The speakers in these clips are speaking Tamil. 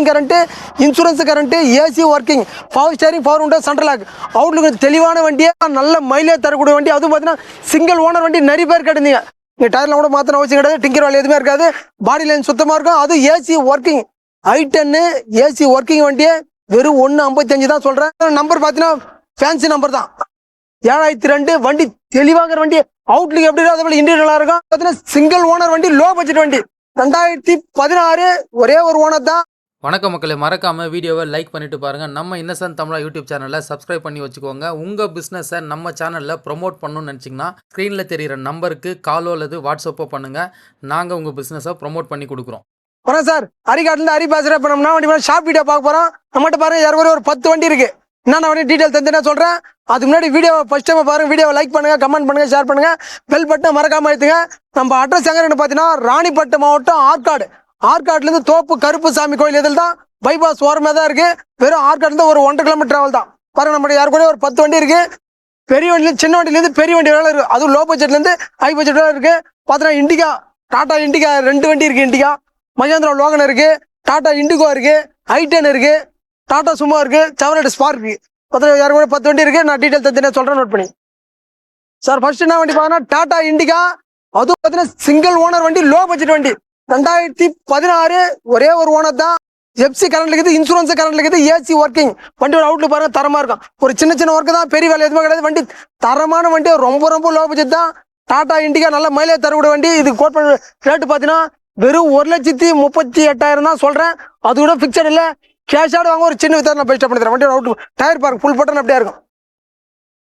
Current, insurance current, AC working, power steering, power window, central lock, அவுட்லுக்கு தெளிவான வண்டியை நல்ல மைலேஜ் தரக்கூடிய வண்டி. அதுவும் பார்த்தீங்கன்னா சிங்கிள் ஓனர் வண்டி நிறைய பேர் கிடைந்தீங்க. நீங்கள் டயர்லாம் கூட மாற்றின அவசியம் கிடையாது. டிங்கர் வேலை எதுவுமே இருக்காது. பாடி லைன் சுத்தமாக இருக்கும். அதுவும் AC working i10 AC working வண்டியை வெறும் 1.55 தான் சொல்கிறேன். நம்பர் பார்த்தீங்கன்னா ஃபேன்சி நம்பர் தான். 7002 வண்டி தெளிவாகிற வண்டி. அவுட்லுக் எப்படி இருக்கும் அதே போல் இன்டீரியர் நல்லா இருக்கும். பார்த்தீங்கன்னா சிங்கிள் ஓனர் வண்டி, லோ பட்ஜெட் வண்டி. 2016 ஒரே ஒரு ஓனர் தான். வணக்கம் மக்களே, மறக்காம வீடியோவை லைக் பண்ணிட்டு பாருங்க. நம்ம இன்னசென்ட் தமிழா யூடியூப் சேனலை சப்ஸ்கிரைப் பண்ணி வச்சுக்கோங்க. உங்க பிசினஸை நம்ம சேனல்ல ப்ரொமோட் பண்ணணும்னு நினைச்சீங்கன்னா ஸ்கிரீன்ல தெரியுற நம்பருக்கு காலோ அல்லது வாட்ஸ்அப்போ பண்ணுங்க. நாங்க உங்க பிசினஸை ப்ரொமோட் பண்ணி கொடுக்குறோம். வணக்கம் சார், அரிகாட்டில் ஹரி பேசுகிறேன். இப்போ நம்ம வண்டி ஷாப் வீடியோ பார்க்க போகிறோம். நம்மகிட்ட பாருங்க ஏற்கனவே ஒரு 10 வண்டி இருக்கு. என்னென்ன வண்டி டீட்டெயில் தந்துன்னா சொல்கிறேன். அதுக்கு முன்னாடி வீடியோ ஃபர்ஸ்ட் டைம் பாருங்க. வீடியோவை லைக் பண்ணுங்க, கமெண்ட் பண்ணுங்க, ஷேர் பண்ணுங்க, பெல் பட்டனை மறக்காம அழுத்துங்க. நம்ம அட்ரஸ் எங்கே பார்த்தீங்கன்னா ராணிப்பேட்டை மாவட்டம் ஆற்காடு. ஆற்காடுலேருந்து தோப்பு கருப்புசாமி கோயில் எதில் தான் பைபாஸ் ஓரமாக தான் இருக்கு. வெறும் ஆற்காடுலேருந்து ஒரு 1.5 கிலோமீட்டர் டிராவல் தான். பாருங்க நம்ம யாருக்கூட ஒரு 10 வண்டி இருக்கு. பெரிய வண்டியிலேருந்து சின்ன வண்டியிலேருந்து பெரிய வண்டி வேலை இருக்கு. அதுவும் லோ பட்ஜெட்லேருந்து ஹை பட்ஜெட் வேலை இருக்கு. பார்த்தீங்கன்னா இண்டிகா, டாடா இண்டிகா 2 வண்டி இருக்கு. இண்டிகா, மஹேந்திரா லோகன் இருக்கு, டாடா இண்டிகோ இருக்கு, i10 இருக்கு, டாடா சுமோ இருக்கு, செவரட் ஸ்பார்க் இருக்கு. பார்த்தீங்கன்னா யாருக்கூட 10 வண்டி இருக்கு. நான் டீட்டெயில் தந்துனே சொல்றேன், நோட் பண்ணி. சார் ஃபர்ஸ்ட் என்ன வண்டி பார்த்தீங்கன்னா டாடா இண்டிகா. அதுவும் பார்த்தீங்கன்னா சிங்கிள் ஓனர் வண்டி, லோ பட்ஜெட் வண்டி. 2016 ஒரே ஒரு ஓனர் தான். எஃப்சி கரண்ட் இருக்குது, இன்சூரன்ஸ் கரண்ட் இருக்குது, ஏசி ஒர்க்கிங். வண்டியோட அவுட்லுக் பாருங்க தரமா இருக்கும். ஒரு சின்ன சின்ன ஒர்க்கு தான், பெரிய வேலை எதுவுமே கிடையாது. வண்டி தரமான வண்டி, ரொம்ப லோ பட்ஜெட் தான். டாடா இண்டிகா நல்ல மைலேஜ் தரக்கூடிய வண்டி. இது கோட் பண்ண ரேட்டு பார்த்தீங்கன்னா வெறும் 1,38,000 தான் சொல்றேன். அது கூட பிக்சர் இல்லை. கேஷாடு வாங்க ஒரு சின்ன வித்தியாசம் நான் பெஸ்ட்டாக பண்ணி தரேன். வண்டியோட அவுட் டயர் பாருங்க, ஃபுல் பட்டன் அப்படியே இருக்கும்.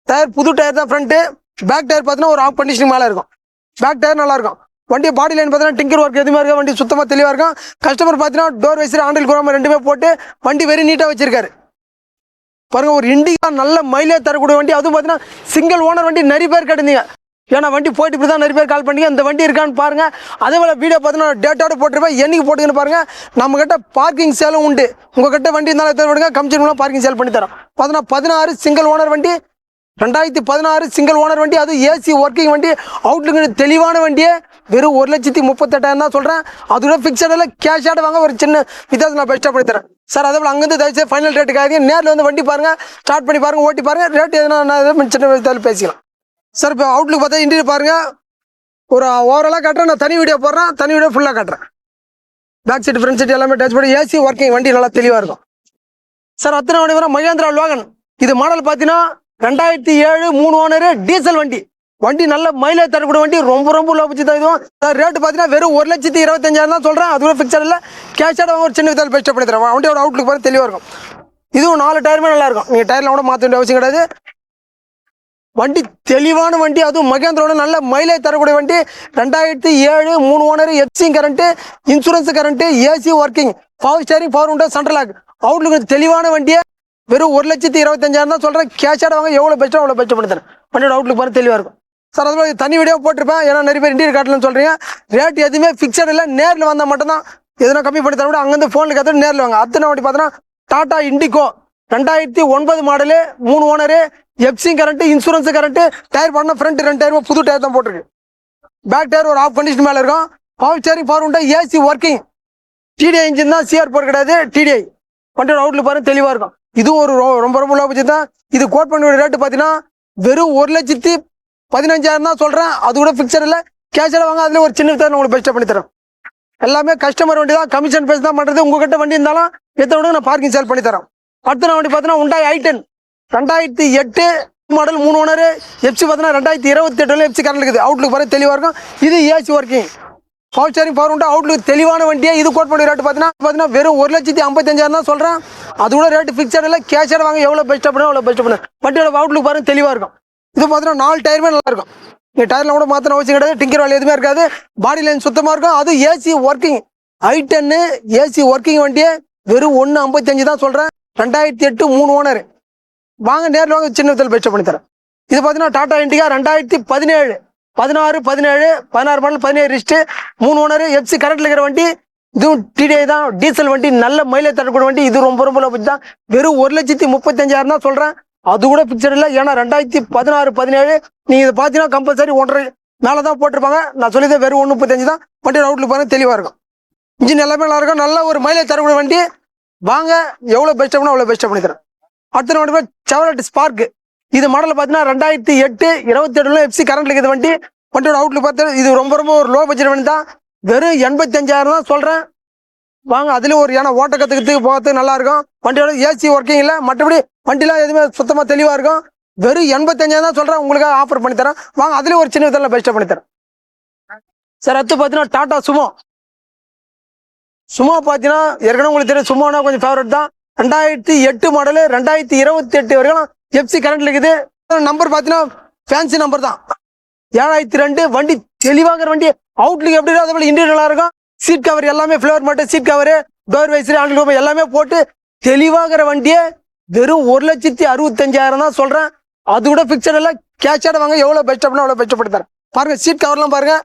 டயர் புது டயர் தான். ஃப்ரண்ட்டு பேக் டயர் பார்த்தீங்கன்னா ஒரு ஆஃப் கண்டிஷனிங் மேலே இருக்கும். பேக் டயர் நல்லா இருக்கும். வண்டி பாடி லைன் பார்த்தீங்கன்னா டிங்கர் ஒர்க் எதுவுமே இருக்கும். வண்டி சுத்தமாக தெளிவாக இருக்கும். கஸ்டமர் பார்த்தீங்கன்னா டோர் வைசர், ஹேண்டில் குராம ரெண்டுமே போட்டு வண்டி வெரி நீட்டாக வச்சிருக்காரு. பாருங்க, ஒரு இண்டிகா நல்ல மைலேஜ் தரக்கூடிய வண்டி. அதுவும் பார்த்தீங்கன்னா சிங்கிள் ஓனர் வண்டி நிறைய பேர் கிடைந்தீங்க. ஏன்னா வண்டி போயிட்டு இப்படி தான் நிறைய பேர் கால் பண்ணி இந்த வண்டி இருக்கான்னு பாருங்க. அதே போல் வீடியோ பார்த்தீங்கன்னா டேட்டோட போட்டிருப்பேன். என்னைக்கு போட்டுக்கன்னு பாருங்க. நம்ம கிட்ட பார்க்கிங் சேலும் உண்டு. உங்ககிட்ட வண்டி இருந்தாலும் எத்தனை விடுங்க, கமிஷன் பார்க்கிங் சேல் பண்ணி தரோம். பார்த்தீங்கன்னா 16 சிங்கிள் ஓனர் வண்டி, 2016 சிங்கிள் ஓனர் வண்டி. அது ஏசி ஒர்க்கிங் வண்டி. அவுட்லுக்கு தெளிவான வண்டியே வெறும் 1,38,000 தான் சொல்கிறேன். அது கூட ஃபிக்ஸடில் கேஷாடு வாங்க ஒரு சின்ன வித்தியாசம் நான் பெஸ்ட்டாக பண்ணி தரேன் சார். அதே போல் அங்கேருந்து தயவுசெய்து ஃபைனல் ரேட்டுக்காக நேரில் வந்து வண்டி பாருங்கள், ஸ்டார்ட் பண்ணி பாருங்கள், ஓட்டி பாருங்கள். ரேட் எதுனா நான் சின்ன வித்தியாசம் பேசிக்கலாம் சார். இப்போ அவுட்லுக் பார்த்தா இன்டீரியர் பாருங்கள். ஒரு ஓவராலாக காட்டுறேன். நான் தனி வீடியோ போடுறேன், தனி வீடியோ ஃபுல்லாக காட்டுறேன். பேக் சீட், ஃப்ரண்ட் சீட் எல்லாமே டச் பண்ணி ஏசி ஒர்க்கிங் வண்டி நல்லா தெளிவாக இருக்கும் சார். அத்தனை வண்டி வர மஹேந்திரா லோகன். இது மாடல் பார்த்தீங்கன்னா 2007 3 ஓனர் டீசல் வண்டி. வண்டி நல்ல மைலேஜ் தரக்கூடிய வண்டி. ரொம்ப லோ பட்ஜெட் தான். இதுவும் ரேட்டு பார்த்தீங்கன்னா வெறும் 1,25,000 தான் சொல்கிறேன். அது கூட ஃபிக்ஸட் இல்லை. கேஷாக ஒரு சின்ன விதத்தில் பெஸ்ட்டாக பண்ணி தரேன். வண்டியோட அவுட்லுக் பாருங்க தெளிவாக இருக்கும். இதுவும் 4 டயருமே நல்லா இருக்கும். நீங்கள் டயர்லாம் கூட மாற்ற வேண்டிய அவசியம் கிடையாது. வண்டி தெளிவான வண்டி. அதுவும் மகேந்திரோட நல்ல மைலேஜ் தரக்கூடிய வண்டி. 2007 3 owner, FC current, insurance current, AC working, power steering, power window, central lock, அவுட்லுக்கு தெளிவான வண்டியை வெறும் 1,25,000 தான் சொல்கிறேன். கேஷாக வாங்க எவ்வளோ பெஸ்ட்டாக அவ்வளோ பெஸ்ட்டாக பண்ணி தரேன். வண்டியோட அவுட்லுக் பாருங்க தெளிவாக இருக்கும் சார். அதுபோல் தனி வீடியோ போட்டிருப்பேன். ஏன்னா நிறைய பேர் இன்டீரியர் காட்டலன்னு சொல்கிறீங்க. ரேட் எதுவுமே ஃபிக்ஸட் இல்லை. நேரில் வந்தால் மட்டும்தான் எதுனா கம்மி பண்ணி தர விட. அங்கேருந்து ஃபோனில் கேட்டு நேரில் வாங்க. அத்தனை வண்டி பார்த்தோன்னா Tata Indigo 2009 model, 3 owner, FC current, insurance current. Tyre பண்ண ஃப்ரண்ட் 2 டயரும் புது டயர் தான் போட்டிருக்கு. பேக் டயர் ஒரு ஆஃப் கண்டிஷன் மேலே இருக்கும். Power steering, power window, AC working. DDI engine தான், சிஆர் போர் கிடையாது. டிடிஐ வண்டியோட அவுட்லுக் பாருங்க தெளிவாக இருக்கும். இதுவும் ஒரு ரொம்ப லோ பட்ஜெட் தான். இது கோட் பண்ண ரேட்டு பார்த்தீங்கன்னா வெறும் 1,15,000 தான் சொல்கிறேன். அது கூட ஃபிக்ஸட் இல்லை. கேஷாக வாங்க. அதில் ஒரு சின்ன வித்தியாசம் உங்களுக்கு பெஸ்ட்டாக பண்ணி தரேன். எல்லாமே கஸ்டமர் வண்டி தான், கமிஷன் பேஸ் தான் பண்ணுறது. உங்ககிட்ட வண்டி இருந்தாலும் எத்தனை விட நான் பார்க்கிங் சேல் பண்ணி தரேன். அடுத்த வண்டி பார்த்தீங்கன்னா Hyundai i10 2008 model, 3 owner, FC பார்த்தீங்கன்னா 2028 எஃப்சி கரண்ட் இருக்குது. அவுட்லுக் பாருங்க தெளிவாக இருக்கும். இது AC working, power steering, power window, Outlook தெளிவான வண்டியை. இது கோட் பண்ணி ரேட்டு பார்த்தீங்கன்னா வெறும் 1,55,000 தான் சொல்கிறேன். அது கூட ரேட்டு ஃபிக்ஸட் இல்லை. கேஷாக வாங்க எவ்வளோ பெஸ்ட்டாக பண்ணணும் அவ்வளோ பெஸ்ட்டாக பண்ணு. வண்டியோட அவுட்லுக் பாருங்க தெளிவாக இருக்கும். இது பார்த்தீங்கன்னா 4 டயருமே நல்லா இருக்கும். நீங்கள் டயர்லாம் கூட மாற்றின அவசியம் கிடையாது. டிங்கர் வேலை எதுவுமே இருக்காது. பாடி லைன் சுத்தமாக இருக்கும். அது AC working i10 AC working வண்டியை வெறும் 1,55 தான் சொல்கிறேன். 2008 3 ஓனர். வாங்க நேரில் வாங்க, சின்ன விதத்தில் பெஸ்ட்டாக பண்ணி தரேன். இது பார்த்தீங்கன்னா Tata Indica 2017 16 model, 17 wrist, 3 owner, FC கரண்ட்டில் இருக்கிற வண்டி. இதுவும் டிடிஐ தான், டீசல் வண்டி, நல்ல மைலேஜ் தரக்கூடிய வண்டி. இது ரொம்ப லோ பட்ஜெட் தான். வெறும் 1,35,000 தான் சொல்கிறேன். அது கூட பிக்சர் இல்லை. ஏன்னா 2016 17 நீங்கள் இதை பார்த்தீங்கன்னா கம்பல்சரி 1.5 மேலே தான் போட்டிருப்பாங்க. நான் சொல்லியது வெறும் 1,35 தான். வண்டியோட அவுட்லுக் பாருங்க தெளிவாக இருக்கும். இன்ஜின் எல்லாமே நல்லா இருக்கும். நல்ல ஒரு மைலேஜ் தரக்கூடிய வண்டி. வாங்க, எவ்வளவு பெஸ்ட் பண்ணா அவ்வளவு பெஸ்ட் பண்ணி தரேன். அடுத்த வண்டி செவலட் ஸ்பார்க். இது மாடல் பாத்தீங்கன்னா 2008 27 எஃப்சி கரண்ட்ல இருக்குது வண்டி. வண்டியோட அவுட்லுக் பார்த்து இது ரொம்ப ரொம்ப ஒரு லோ பட்ஜெட் வண்டி தான். வெறும் 85,000 தான் சொல்றேன். வாங்க, அதுல ஒரு ஏன்னா ஓட்ட கத்துக்கிறதுக்கு போகிறதுக்கு நல்லா இருக்கும். வண்டியோட ஏசி ஒர்க்கிங் இல்லை, மற்றபடி வண்டிலாம் எதுவுமே சுத்தமா தெளிவா இருக்கும். வெறும் 85,000 தான் சொல்றேன். உங்களுக்காக ஆஃபர் பண்ணி தரேன். வாங்க, அதுல ஒரு சின்ன விதத்தில் பெஸ்ட்டாக பண்ணி தரேன் சார். அடுத்து பார்த்தீங்கன்னா டாடா சுமோ. சுமோ பார்த்தீங்கன்னா ஏற்கனவே உங்களுக்கு தெரியும், சுமோனா கொஞ்சம் ஃபேவரட் தான். 2008 மாடலு 2028 வரைக்கும் எஃப்சி கரண்ட்ல இருக்குது. நம்பர் பார்த்தீங்கன்னா ஃபேன்சி நம்பர் தான். 7002 வண்டி தெளிவாகிற வண்டி. அவுட்லுக் எப்படி இருக்கும் அதே போல இன்டீரியர் நல்லா இருக்கும். சீட் கவர் எல்லாமே ஃபிளவர் மட்டும் seat cover, door visor, handle எல்லாமே போட்டு தெளிவாகிற வண்டியே வெறும் 1,65,000 தான் சொல்றேன். அது கூட பிக்சர் எல்லாம் கேஷாட வாங்க, எவ்வளவு பெஸ்ட் அப்படின்னா அவ்வளவு பெஸ்ட் பண்ணி தரேன். பாருங்க, சீட் கவர்லாம் பாருங்க,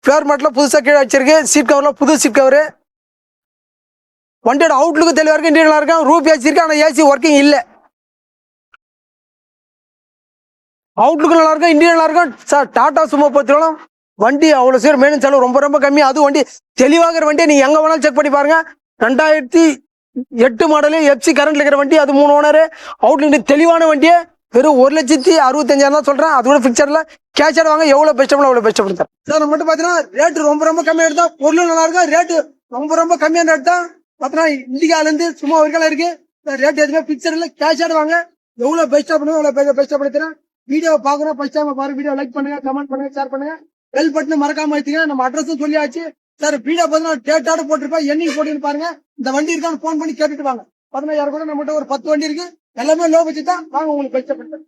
ஃபிளவர் மட்டும் புதுசா கீழே வச்சிருக்கு. சீட் கவர்லாம் புது சீட் கவரு. வண்டியோட அவுட்லுக்கு தெளிவா இருக்கு, இன்டீரியர் நல்லா இருக்கும். ரூப் ஏசி இருக்கு, ஆனா ஏசி ஒர்க்கிங் இல்லை. அவுட்லுக்கு நல்லா இருக்கும், இன்டீரியர் நல்லா இருக்கும். சார் டாடா சுமோ பொறுத்தவரைக்கும் வண்டி அவ்வளவு சீர் மெயின்டெனன்ஸ் செலவு ரொம்ப ரொம்ப கம்மி. அதுவும் வண்டி தெளிவாகிற வண்டியை நீங்க எங்க வேணாலும் செக் பண்ணி பாருங்க. 2008 மாடலு எஃப்சி கரண்ட்ல இருக்கிற வண்டி, அது 3 ஓனர். அவுட்லுக் தெளிவான வண்டியை வெறும் 1,65,000 தான் சொல்றேன். அது கூட பிக்சர்ல கேஷ் வாங்க, எவ்வளவு பெஸ்ட் அவ்வளவு பெஸ்ட் பண்ணி தரேன் சார். நம்ம மட்டும் பாத்தீங்கன்னா ரேட்டு ரொம்ப ரொம்ப கம்மியா எடுத்தா பொருளும் நல்லா இருக்கும். ரேட்டு ரொம்ப ரொம்ப கம்மியான ரேட் தான். பாத்தீங்கன்னா இண்டிகால இருந்து சும்மா வரைக்கும் இருக்கு. ரேட் எதுவுமே பிக்சர்ல கேஷ் வாங்க, எவ்வளவு பெஸ்டா பண்ணுவோம் அவ்வளவு பெஸ்டா பண்ணி தரேன். வீடியோ பாக்குறோம், ஃபர்ஸ்ட் டைம் பாருங்க, வீடியோ லைக் பண்ணுங்க, கமெண்ட் பண்ணுங்க, ஷேர் பண்ணுங்க, பெல் பட்டன் மறக்காம அழுத்துங்க. நம்ம அட்ரஸும் சொல்லியாச்சு சார். வீடியோ பார்த்தீங்கன்னா டேட்டோட போட்டிருப்பேன், என்னைக்கு போட்டுன்னு பாருங்க. இந்த வண்டி இருக்கான்னு போன் பண்ணி கேட்டுட்டு வாங்க. 15,000 கூட நம்மகிட்ட ஒரு 10 வண்டி இருக்கு, எல்லாமே லோ பட்ஜெட் தான். வாங்க, உங்களுக்கு பெஸ்ட் பண்ணுறேன்.